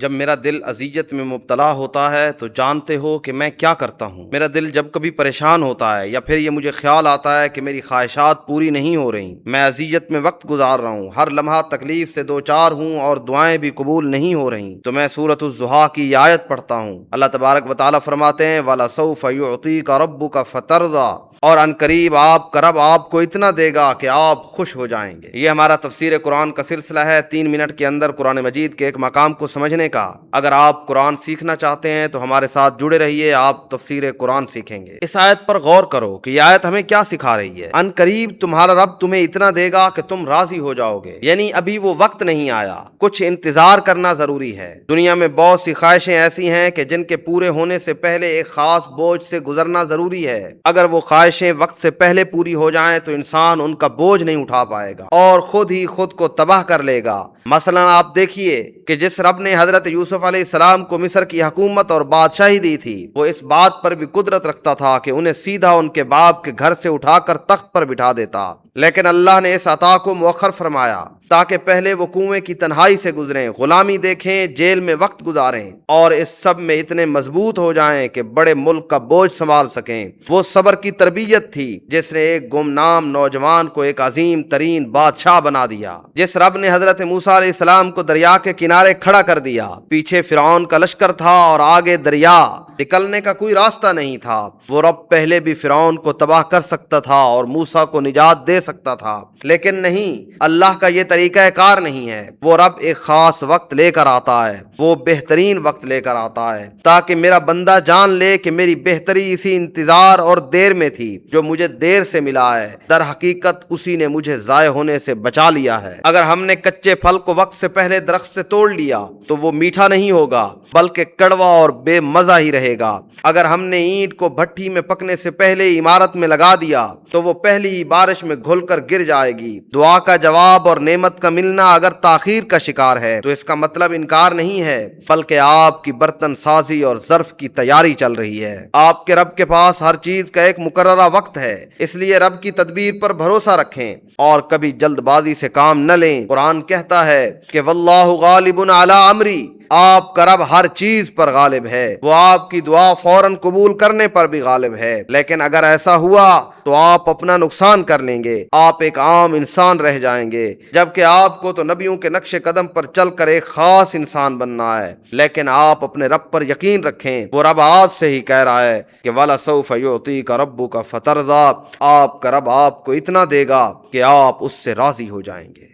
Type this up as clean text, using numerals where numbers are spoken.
جب میرا دل اذیت میں مبتلا ہوتا ہے تو جانتے ہو کہ میں کیا کرتا ہوں۔ میرا دل جب کبھی پریشان ہوتا ہے یا پھر یہ مجھے خیال آتا ہے کہ میری خواہشات پوری نہیں ہو رہی، میں اذیت میں وقت گزار رہا ہوں، ہر لمحہ تکلیف سے دوچار ہوں اور دعائیں بھی قبول نہیں ہو رہی، تو میں سورۃ الضحیٰ کی یہ آیت پڑھتا ہوں۔ اللہ تبارک و تعالیٰ فرماتے ہیں وَلَسَوْفَ يُعْطِيكَ رَبُّكَ فَتَرْضَىٰ، اور ان قریب آپ کا رب آپ کو اتنا دے گا کہ آپ خوش ہو جائیں گے۔ یہ ہمارا تفسیر قرآن کا سلسلہ ہے، 3 منٹ کے اندر قرآن مجید کے ایک مقام کو سمجھنے کا۔ اگر آپ قرآن سیکھنا چاہتے ہیں تو ہمارے ساتھ جڑے رہیے، آپ تفسیر قرآن سیکھیں گے۔ اس آیت پر غور کرو کہ یہ آیت ہمیں کیا سکھا رہی ہے۔ ان قریب تمہارا رب تمہیں اتنا دے گا کہ تم راضی ہو جاؤ گے، یعنی ابھی وہ وقت نہیں آیا، کچھ انتظار کرنا ضروری ہے۔ دنیا میں بہت سی خواہشیں ایسی ہیں کہ جن کے پورے ہونے سے پہلے ایک خاص بوجھ سے گزرنا ضروری ہے۔ اگر وہ خواہشیں وقت سے پہلے پوری ہو جائیں تو انسان ان کا بوجھ نہیں اٹھا پائے گا اور خود ہی خود کو تباہ کر لے گا۔ مثلا آپ دیکھیے کہ جس رب نے حضرت یوسف علیہ السلام کو مصر کی حکومت اور بادشاہی دی تھی، وہ اس بات پر بھی قدرت رکھتا تھا کہ انہیں سیدھا ان کے باپ کے گھر سے اٹھا کر تخت پر بٹھا دیتا، لیکن اللہ نے اس عطا کو مؤخر فرمایا تاکہ پہلے وہ کنویں کی تنہائی سے گزریں، غلامی دیکھیں، جیل میں وقت گزاریں اور اس سب میں اتنے مضبوط ہو جائیں کہ بڑے ملک کا بوجھ سنبھال سکیں۔ وہ صبر کی تربیت تھی جس نے ایک گمنام نوجوان کو ایک عظیم ترین بادشاہ بنا دیا۔ جس رب نے حضرت موسیٰ علیہ السلام کو دریا کے کنارے کھڑا کر دیا، پیچھے فرعون کا لشکر تھا اور آگے دریا، نکلنے کا کوئی راستہ نہیں تھا، وہ رب پہلے بھی فرعون کو تباہ کر سکتا تھا اور موسیٰ کو نجات دے سکتا تھا، لیکن نہیں، اللہ کا یہ طریقہ کار نہیں ہے۔ وہ رب ایک خاص وقت لے کر آتا ہے، وہ بہترین وقت لے کر آتا ہے تاکہ میرا بندہ جان لے کہ میری بہتری اسی انتظار اور دیر میں تھی جو مجھے دیر سے ملا ہے، در حقیقت اسی نے مجھے ضائع ہونے سے بچا لیا ہے۔ اگر ہم نے کچے پھل کو وقت سے پہلے درخت سے توڑ لیا تو وہ میٹھا نہیں ہوگا بلکہ کڑوا اور بے مزہ ہی رہے گا۔ اگر ہم نے اینٹ کو بھٹی میں پکنے سے پہلے عمارت میں لگا دیا تو وہ پہلی ہی بارش میں گھل کر گر جائے گی۔ دعا کا جواب اور نعمت کا ملنا اگر تاخیر کا شکار ہے تو اس کا مطلب انکار نہیں ہے، بلکہ آپ کی برتن سازی اور ظرف کی تیاری چل رہی ہے۔ آپ کے رب کے پاس ہر چیز کا ایک مقررہ وقت ہے، اس لیے رب کی تدبیر پر بھروسہ رکھیں اور کبھی جلد بازی سے کام نہ لیں۔ قرآن کہتا ہے کہ واللہ غالب علی امری، آپ کا رب ہر چیز پر غالب ہے، وہ آپ کی دعا فوراً قبول کرنے پر بھی غالب ہے، لیکن اگر ایسا ہوا تو آپ اپنا نقصان کر لیں گے، آپ ایک عام انسان رہ جائیں گے، جبکہ آپ کو تو نبیوں کے نقش قدم پر چل کر ایک خاص انسان بننا ہے۔ لیکن آپ اپنے رب پر یقین رکھیں، وہ رب آپ سے ہی کہہ رہا ہے کہ وَلَسَوْفَ يُعْطِيكَ رَبُّكَ فَتَرْضَىٰ، آپ کا رب آپ کو اتنا دے گا کہ آپ اس سے راضی ہو جائیں گے۔